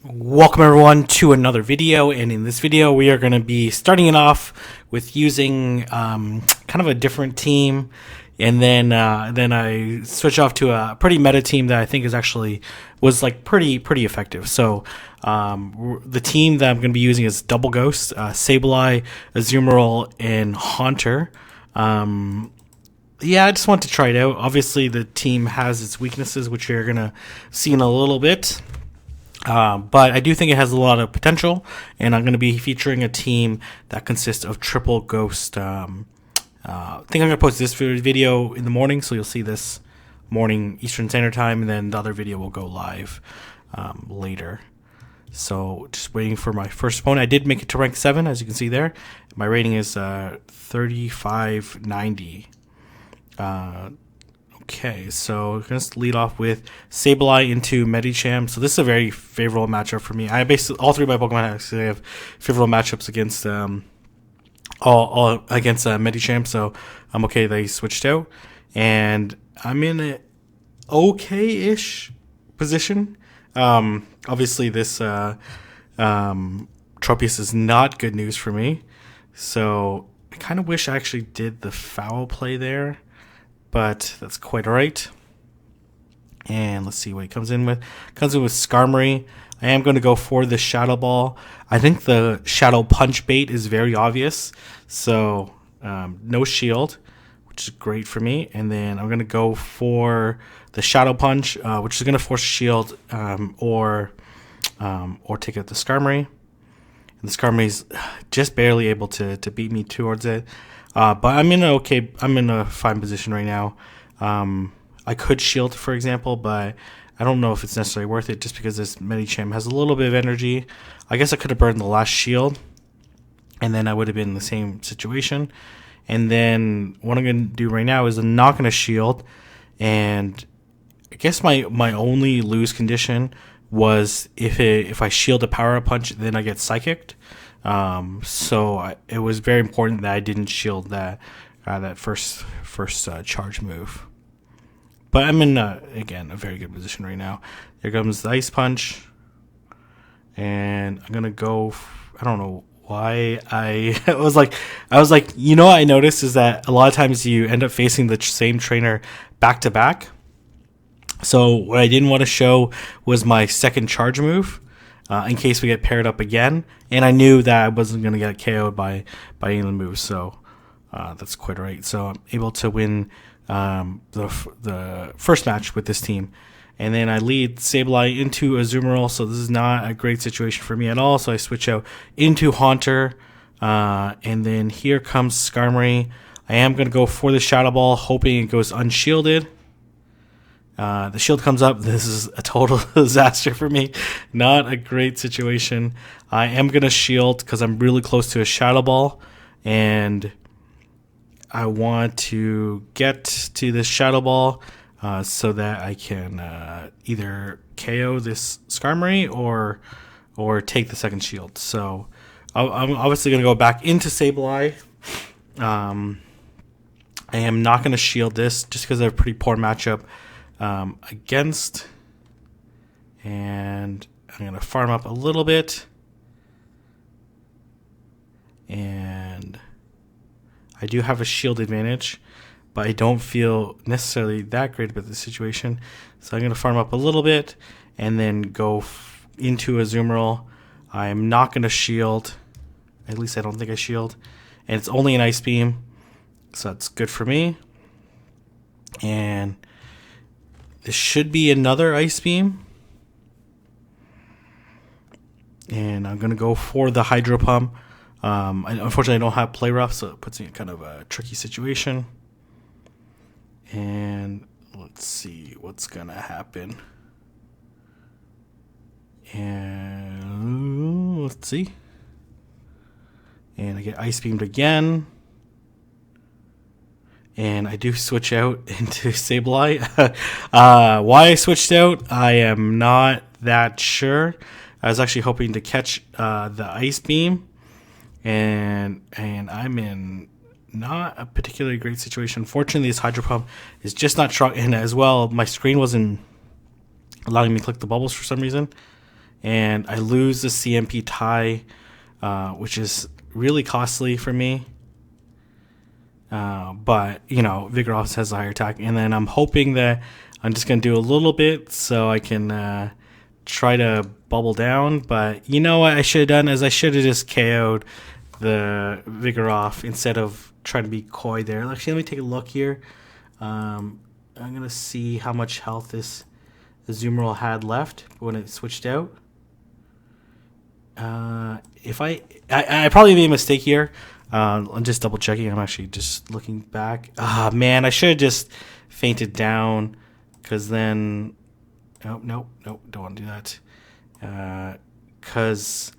Welcome everyone to another video, and in this video we are going to be starting it off with using kind of a different team, and then I switch off to a pretty meta team that I think was like pretty effective. So the team that I'm going to be using is Double Ghost, Sableye, Azumarill, and Haunter. Yeah, I just want to try it out. Obviously the team has its weaknesses, which you're going to see in a little bit. But I do think it has a lot of potential, and I'm going to be featuring a team that consists of triple ghost. I think I'm going to post this video in the morning, so you'll see this morning Eastern Standard Time, and then the other video will go live later. So just waiting for my first opponent. I did make it to rank 7, as you can see there. My rating is 3590. Okay, so we're going to lead off with Sableye into Medicham. So this is a very favorable matchup for me. I basically all three of my Pokemon actually have favorable matchups against all against Medicham. So I'm okay that he switched out, and I'm in an okay-ish position. Obviously this Tropius is not good news for me. So I kind of wish I actually did the foul play there, but that's quite alright. And let's see what he comes in with. Comes in with Skarmory. I am going to go for the Shadow Ball. I think the Shadow Punch bait is very obvious. So no shield, which is great for me. And then I'm going to go for the Shadow Punch, which is going to force shield or take out the Skarmory. And the Skarmory's just barely able to beat me towards it. But I'm in a fine position right now. I could shield, for example, but I don't know if it's necessarily worth it just because this Medicham has a little bit of energy. I guess I could have burned the last shield, and then I would have been in the same situation. And then what I'm going to do right now is I'm not going to shield, and I guess my only lose condition was if I shield a power up punch, then I get psychicked. It was very important that I didn't shield that first charge move. But I'm in again a very good position right now. There comes the Ice Punch, and I'm gonna go. I don't know why I was like, you know what I noticed is that a lot of times you end up facing the same trainer back to back. So what I didn't want to show was my second charge move, in case we get paired up again, and I knew that I wasn't going to get KO'd by any of the moves, so that's quite alright. So I'm able to win the first match with this team, and then I lead Sableye into Azumarill, so this is not a great situation for me at all, so I switch out into Haunter, and then here comes Skarmory. I am going to go for the Shadow Ball, hoping it goes unshielded. The shield comes up. This is a total disaster for me. Not a great situation. I am going to shield because I'm really close to a Shadow Ball, and I want to get to this Shadow Ball so that I can either KO this Skarmory or take the second shield. So I'm obviously going to go back into Sableye. I am not going to shield this just because I have a pretty poor matchup against, and I'm going to farm up a little bit, and I do have a shield advantage, but I don't feel necessarily that great about the situation, so I'm going to farm up a little bit and then go into Azumarill. I'm not going to shield, at least I don't think I shield, and it's only an Ice Beam, so that's good for me. And this should be another Ice Beam. And I'm going to go for the Hydro Pump. Unfortunately, I don't have Play Rough, so it puts me in kind of a tricky situation. And let's see what's going to happen. And let's see. And I get Ice Beamed again. And I do switch out into Sableye. Why I switched out, I am not that sure. I was actually hoping to catch the Ice Beam, and I'm in not a particularly great situation. Unfortunately, this Hydro Pump is just not strong, and as well, my screen wasn't allowing me to click the bubbles for some reason. and I lose the CMP tie, which is really costly for me. But, you know, Vigoroth has a higher attack. And then I'm hoping that I'm just going to do a little bit so I can try to bubble down. But you know what I should have done is I should have just KO'd the Vigoroth instead of trying to be coy there. Actually, let me take a look here. I'm going to see how much health this Azumarill had left when it switched out. If I probably made a mistake here. I'm just double checking. I'm actually just looking back. Ah, man, I should have just fainted down, because then, no, don't want to do that. Because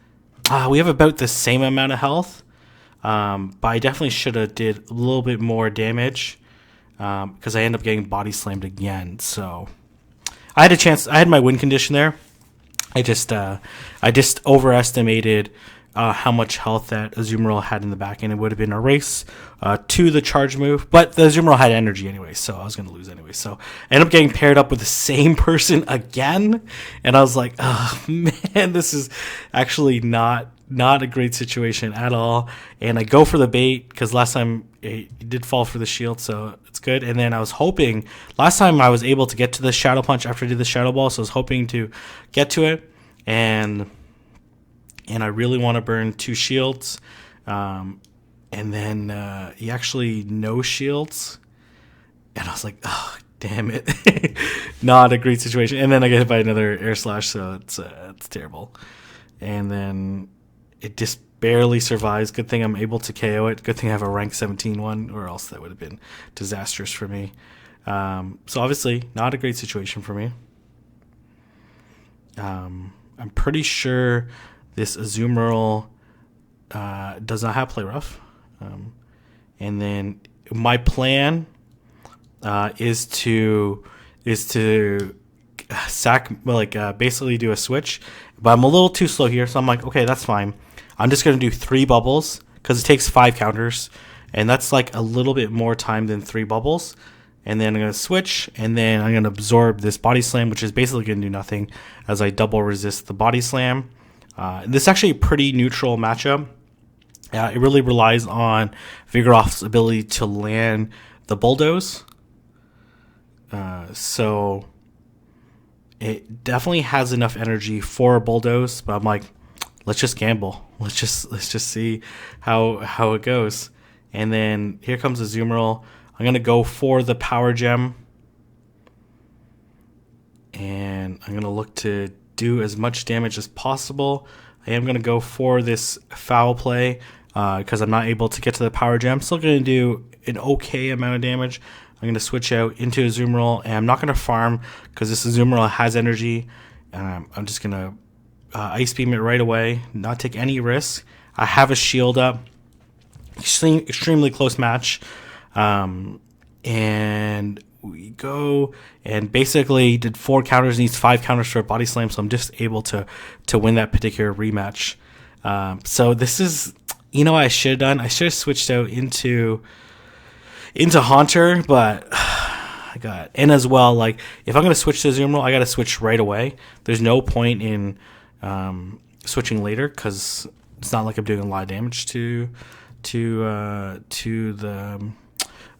we have about the same amount of health, but I definitely should have did a little bit more damage, because I end up getting body slammed again. So I had a chance. I had my win condition there. I just overestimated how much health that Azumarill had in the back end. It would have been a race to the charge move, but the Azumarill had energy anyway, so I was going to lose anyway. So I ended up getting paired up with the same person again, and I was like, oh man, this is actually not a great situation at all. And I go for the bait, because last time it did fall for the shield, so it's good. And then I was hoping, last time I was able to get to the Shadow Punch after I did the Shadow Ball, so I was hoping to get to it, and I really want to burn 2 shields. And then he actually no shields. And I was like, oh, damn it. Not a great situation. And then I get hit by another air slash, so it's terrible. And then it just barely survives. Good thing I'm able to KO it. Good thing I have a rank 17 one, or else that would have been disastrous for me. So obviously, not a great situation for me. I'm pretty sure this Azumarill does not have Play Rough. And then my plan is to basically do a switch. But I'm a little too slow here, so I'm like, okay, that's fine. I'm just going to do 3 bubbles, because it takes 5 counters. And that's like a little bit more time than 3 bubbles. And then I'm going to switch, and then I'm going to absorb this Body Slam, which is basically going to do nothing as I double resist the Body Slam. This is actually a pretty neutral matchup. It really relies on Vigoroth's ability to land the Bulldoze. So it definitely has enough energy for a Bulldoze, but I'm like, let's just gamble. Let's just see how it goes. And then here comes Azumarill. I'm going to go for the Power Gem. And I'm going to look to do as much damage as possible. I am going to go for this Foul Play because I'm not able to get to the Power Gem. Still going to do an okay amount of damage. I'm going to switch out into Azumarill, and I'm not going to farm because this Azumarill has energy. I'm just going to Ice Beam it right away, not take any risk. I have a shield up. Extremely close match. And we go, and basically did 4 counters, needs 5 counters for a Body Slam, so I'm just able to win that particular rematch. So this is, you know what I should have done? I should have switched out into Haunter, but I got, and as well, like, if I'm going to switch to Azumarill, I got to switch right away. There's no point in switching later, because it's not like I'm doing a lot of damage to the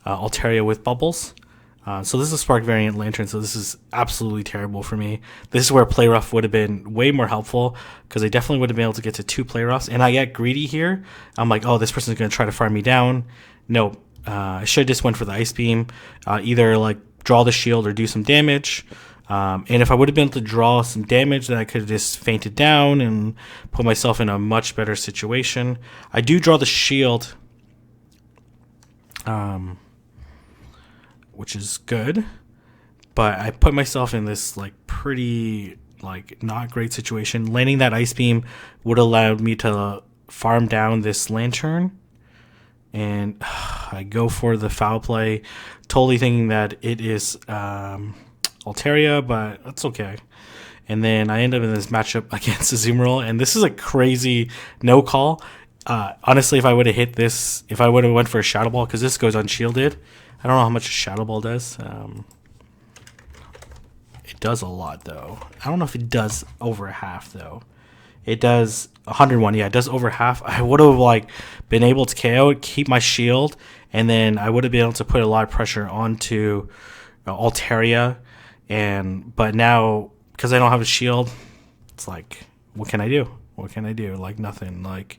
Altaria with bubbles. So this is a Spark variant Lantern, so this is absolutely terrible for me. This is where Play Rough would have been way more helpful, because I definitely would have been able to get to 2 Play Roughs, and I get greedy here. I'm like, oh, this person's going to try to farm me down. No, I should have just went for the Ice Beam, either like draw the shield or do some damage. And if I would have been able to draw some damage, then I could have just fainted down and put myself in a much better situation. I do draw the shield, which is good, but I put myself in this like pretty like not great situation. Landing that Ice Beam would allow me to farm down this Lantern, and I go for the Foul Play, totally thinking that it is Altaria, but that's okay. And then I end up in this matchup against Azumarill, and this is a crazy no call. Honestly, if I would have hit this, if I would have went for a Shadow Ball, because this goes unshielded, I don't know how much a Shadow Ball does. it does a lot though. I don't know if it does over half though. It does 101. Yeah, it does over half. I would have like been able to KO it, keep my shield, and then I would have been able to put a lot of pressure onto Altaria. But now because I don't have a shield, it's like, what can I do? What can I do? Like nothing. Like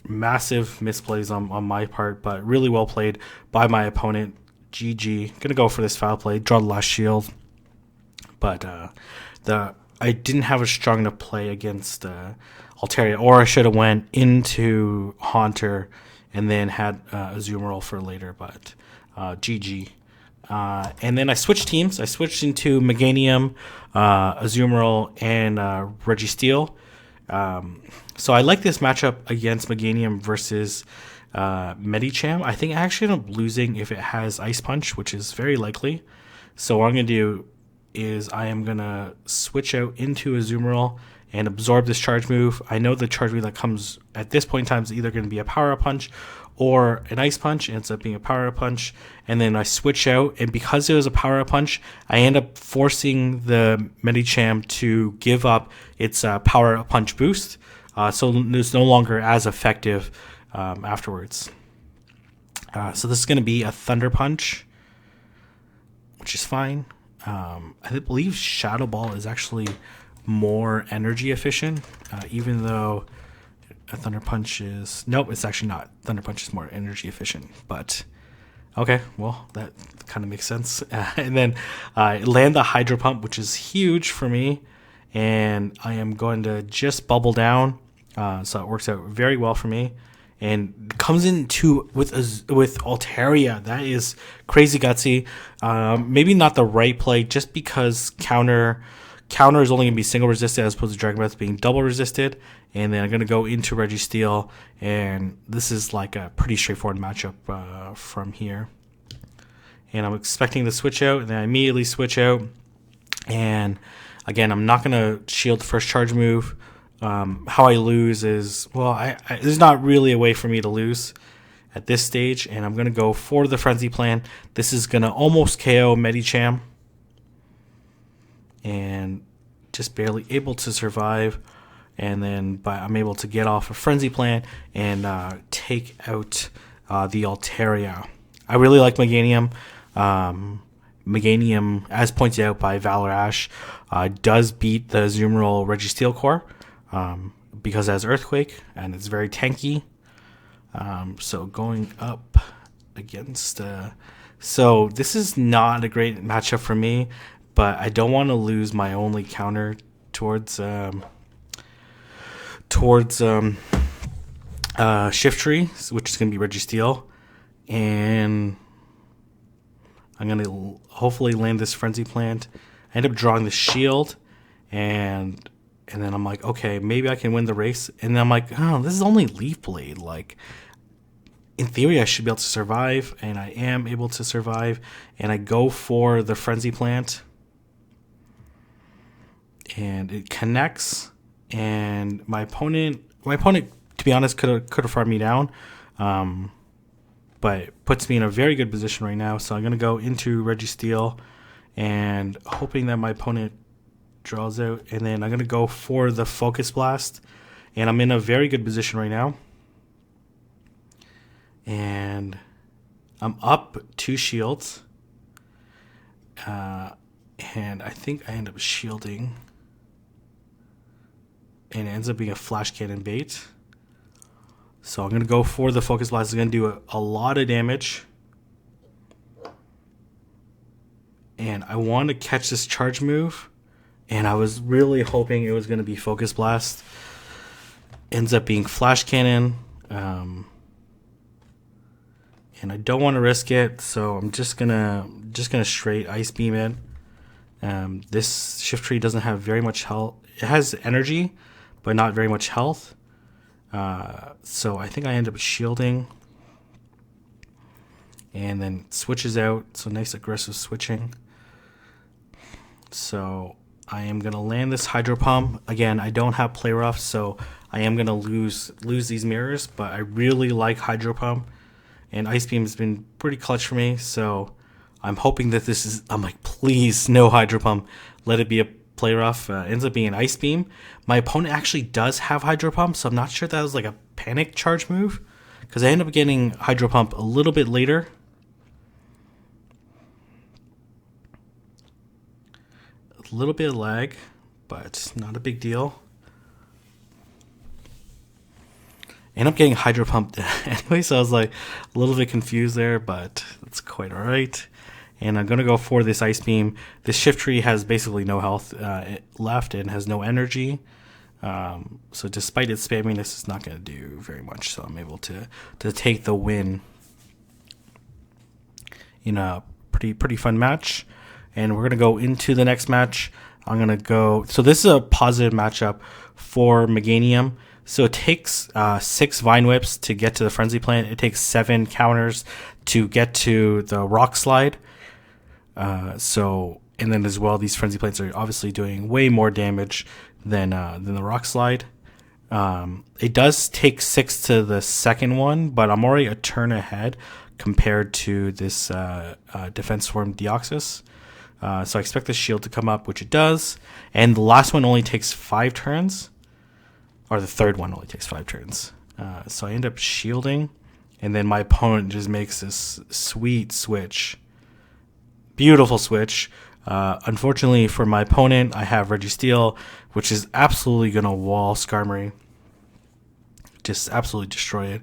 massive misplays on my part, but really well played by my opponent. GG. Gonna go for this foul play. Draw the last shield, but I didn't have a strong enough play against Altaria, or I should have went into Haunter and then had Azumarill for later, but GG. And then I switched teams. I switched into Meganium, Azumarill, and Registeel. So I like this matchup against Meganium versus Medicham. I think I actually end up losing if it has Ice Punch, which is very likely. So what I'm going to do is I am going to switch out into Azumarill and absorb this charge move. I know the charge move that comes at this point in time is either going to be a Power Punch or an Ice Punch. It ends up being a Power Punch. And then I switch out, and because it was a Power Punch, I end up forcing the Medicham to give up its Power Punch boost. So it's no longer as effective afterwards. So this is going to be a Thunder Punch, which is fine. I believe Shadow Ball is actually more energy efficient, even though a Thunder Punch is... Nope, it's actually not. Thunder Punch is more energy efficient, but... Okay, well, that kind of makes sense. And then land the Hydro Pump, which is huge for me, and I am going to just bubble down, so it works out very well for me. And comes into with Altaria. That is crazy gutsy. Maybe not the right play, just because counter is only going to be single resisted as opposed to Dragon Breath being double resisted. And then I'm going to go into Registeel, and this is like a pretty straightforward matchup from here. And I'm expecting to switch out, and then I immediately switch out. And again, I'm not going to shield the first charge move. How I lose is, well, there's not really a way for me to lose at this stage, and I'm going to go for the Frenzy Plan. This is going to almost KO Medicham, and just barely able to survive, and then I'm able to get off a Frenzy Plan and take out the Altaria. I really like Meganium. Meganium, as pointed out by Valor Ash, does beat the Azumarill Registeel core. Because it has Earthquake and it's very tanky. So going up against... so this is not a great matchup for me, but I don't want to lose my only counter towards Shift Tree, which is going to be Registeel. And I'm going to hopefully land this Frenzy Plant. I end up drawing the shield, and then I'm like, okay, maybe I can win the race. And then I'm like, oh, this is only Leaf Blade. Like, in theory, I should be able to survive, and I am able to survive. And I go for the Frenzy Plant, and it connects. And my opponent, to be honest, could have farmed me down, but it puts me in a very good position right now. So I'm gonna go into Registeel, and hoping that my opponent draws out, and then I'm going to go for the Focus Blast, and I'm in a very good position right now, and I'm up 2 shields, and I think I end up shielding, and it ends up being a Flash Cannon bait. So I'm going to go for the Focus Blast. It's going to do a lot of damage, and I want to catch this charge move. And I was really hoping it was going to be Focus Blast. Ends up being Flash Cannon. And I don't want to risk it, so I'm just gonna straight Ice Beam it. This Shift Tree doesn't have very much health. It has energy, but not very much health. So I think I end up shielding. And then it switches out, so nice aggressive switching. So I am going to land this Hydro Pump. Again, I don't have Play Rough, so I am going to lose these mirrors, but I really like Hydro Pump, and Ice Beam has been pretty clutch for me, so I'm hoping that this is. I'm like, please, no Hydro Pump. Let it be a play rough. Ends up being an Ice Beam. My opponent actually does have Hydro Pump, so I'm not sure that was like a panic charge move, because I end up getting Hydro Pump a little bit later. A little bit of lag, but not a big deal. End up getting Hydro Pumped anyway, so I was like a little bit confused there, but that's quite all right. And I'm going to go for this Ice Beam. This Shift Tree has basically no health left and has no energy. So despite it spamming, this is not going to do very much. So I'm able to take the win in a pretty fun match. And we're going to go into the next match. I'm going to go... So this is a positive matchup for Meganium. So it takes 6 Vine Whips to get to the Frenzy Plant. It takes 7 counters to get to the Rock Slide. And then as well, these Frenzy Plants are obviously doing way more damage than the Rock Slide. It does take 6 to the second one, but I'm already a turn ahead compared to this Defense Form Deoxys. So I expect the shield to come up, which it does. And the last one only takes 5 turns. Or the third one only takes 5 turns. So I end up shielding. And then my opponent just makes this sweet switch. Beautiful switch. Unfortunately for my opponent, I have Registeel, which is absolutely going to wall Skarmory. Just absolutely destroy it.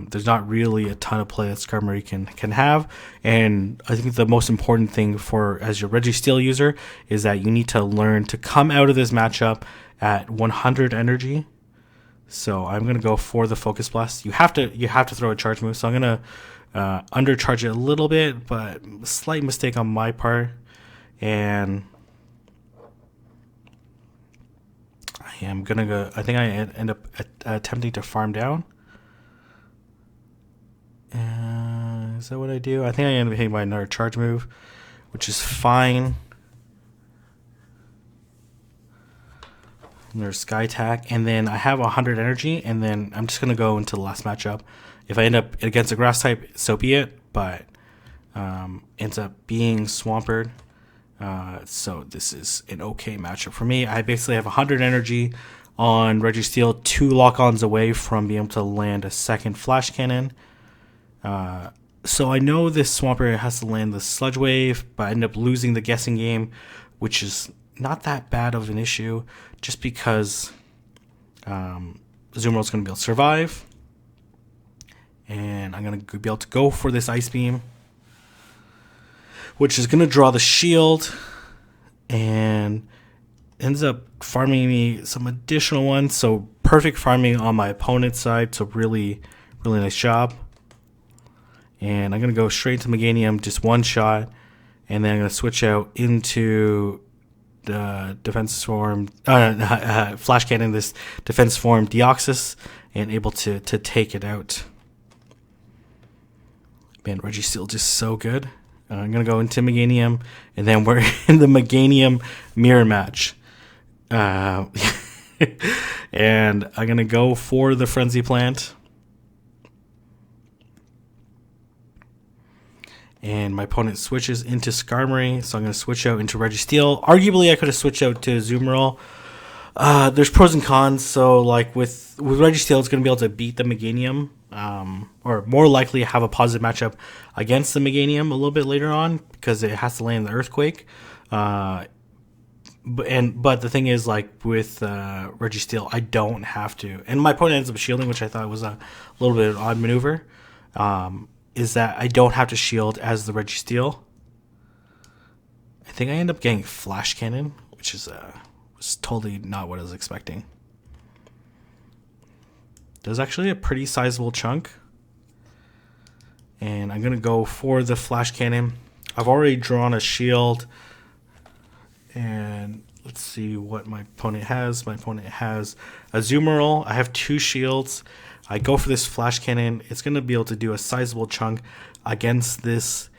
There's not really a ton of play that Skarmory can have, and I think the most important thing as your Registeel user is that you need to learn to come out of this matchup at 100 energy. So I'm gonna go for the Focus Blast. You have to throw a charge move, so I'm gonna undercharge it a little bit, but slight mistake on my part, and I am gonna go. I think I end up attempting to farm down. Is that what I do? I think I end up hitting by another charge move, which is fine. And there's Sky Attack, and then I have 100 energy, and then I'm just going to go into the last matchup. If I end up against a grass type, so be it, but ends up being Swampert. So this is an okay matchup for me. I basically have 100 energy on Registeel, 2 lock-ons away from being able to land a second Flash Cannon. So I know this Swampert has to land the Sludge Wave, but I end up losing the guessing game, which is not that bad of an issue, just because Azumarill is going to be able to survive. And I'm going to be able to go for this Ice Beam, which is going to draw the shield, and ends up farming me some additional ones. So perfect farming on my opponent's side, so really nice job. And I'm going to go straight to Meganium, just one shot, and then I'm going to switch out into the Defense Form, Flash Cannon, this Defense Form Deoxys, and able to take it out. Man, Registeel just so good. I'm going to go into Meganium, and then we're in the Meganium mirror match. And I'm going to go for the Frenzy Plant. And my opponent switches into Skarmory, so I'm going to switch out into Registeel. Arguably, I could have switched out to Azumarill. There's pros and cons. So, like with Registeel, it's going to be able to beat the Meganium, or more likely have a positive matchup against the Meganium a little bit later on, because it has to land the Earthquake. But the thing is, like with Registeel, I don't have to. And my opponent ends up shielding, which I thought was a little bit of an odd maneuver. Is that I don't have to shield as the Registeel. I think I end up getting Flash Cannon, which is was totally not what I was expecting. There's actually a pretty sizable chunk. And I'm going to go for the Flash Cannon. I've already drawn a shield. And let's see what my opponent has. My opponent has Azumarill. I have 2 shields. I go for this Flash Cannon. It's going to be able to do a sizable chunk against this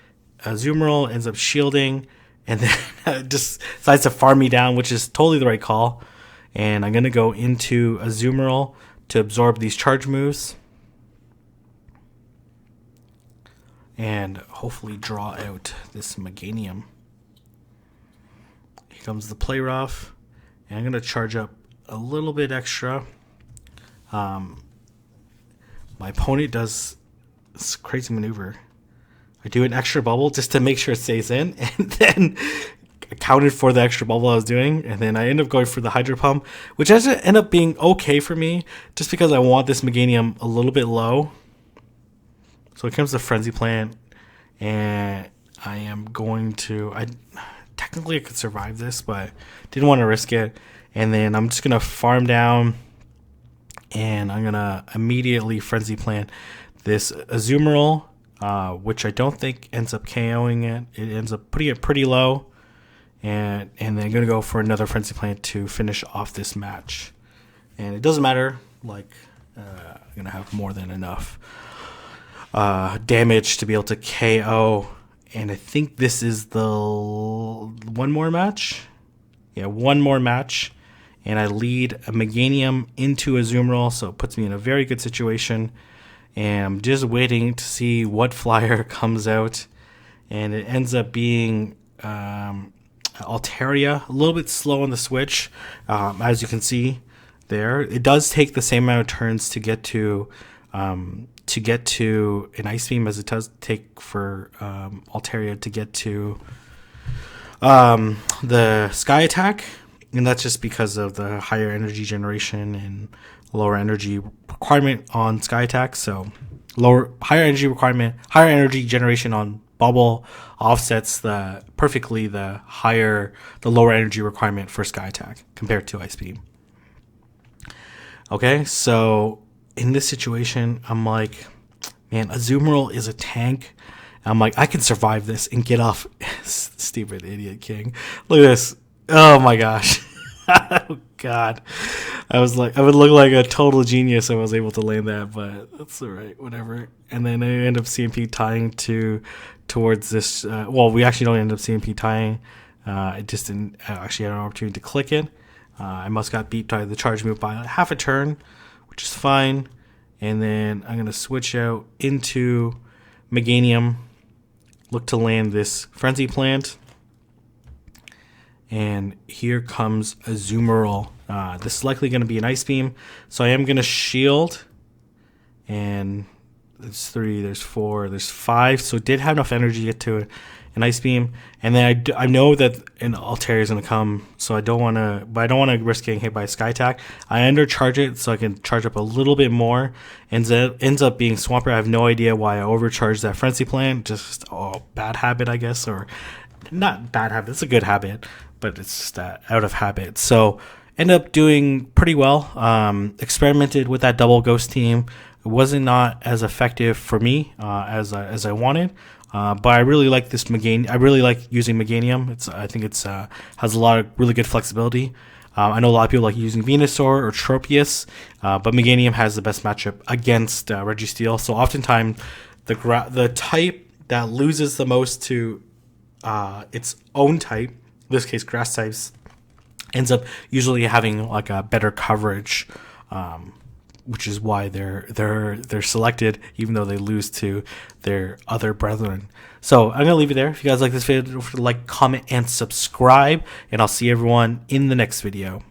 Azumarill. Ends up shielding, and then just decides to farm me down, which is totally the right call. And I'm going to go into Azumarill to absorb these charge moves. and hopefully draw out this Meganium. Here comes the play rough, and I'm going to charge up a little bit extra. My opponent does this crazy maneuver. I do an extra bubble just to make sure it stays in, and then accounted for the extra bubble I was doing, and then I end up going for the Hydro Pump, which has to end up being okay for me just because I want this Meganium a little bit low. So here comes the Frenzy Plant, and I am going to... Technically I could survive this, but didn't want to risk it. And then I'm just going to farm down, and I'm going to immediately Frenzy Plant this Azumarill, which I don't think ends up KOing it. It ends up putting it pretty low. And then I'm going to go for another Frenzy Plant to finish off this match. And it doesn't matter. Like, I'm going to have more than enough damage to be able to KO. And I think this is the one more match. Yeah, one more match. And I lead a Meganium into a Azumarill, so it puts me in a very good situation. And I'm just waiting to see what flyer comes out. And it ends up being Altaria, a little bit slow on the switch, as you can see there. It does take the same amount of turns to get to an Ice Beam as it does take for Altaria to get to the Sky Attack, and that's just because of the higher energy generation and lower energy requirement on Sky Attack. So higher energy generation on Bubble offsets perfectly the lower energy requirement for Sky Attack compared to Ice Beam. Okay, so in this situation, I'm like, man, Azumarill is a tank. I'm like, I can survive this and get off. Stupid idiot king. Look at this. Oh my gosh. Oh god. I was like, I would look like a total genius if I was able to land that, but that's alright, whatever. And then I end up CMP tying towards this. Well, we actually don't end up CMP tying. I just didn't actually have an opportunity to click it. I must got beat by the charge move by half a turn, which is fine. And then I'm going to switch out into Meganium, look to land this Frenzy Plant. And here comes Azumarill. This is likely going to be an Ice Beam, so I am going to shield. And there's 3, there's 4, there's 5, so it did have enough energy to get to an Ice Beam. And then I know that an Altaria is going to come, so I don't want to risk getting hit by a Sky Attack. I undercharge it so I can charge up a little bit more. Ends up being Swampert. I have no idea why I overcharged that Frenzy Plant. Just bad habit, I guess, or not bad habit. It's a good habit, but it's just out of habit. So end up doing pretty well. Experimented with that double Ghost Team. It wasn't not as effective for me as I wanted. But I really like this Meganium. I really like using Meganium. I think it's has a lot of really good flexibility. I know a lot of people like using Venusaur or Tropius, but Meganium has the best matchup against Registeel. So oftentimes the type that loses the most to its own type, in this case grass types, ends up usually having like a better coverage, which is why they're selected, even though they lose to their other brethren. So I'm gonna leave it there. If you guys like this video, don't forget to like, comment, and subscribe, and I'll see everyone in the next video.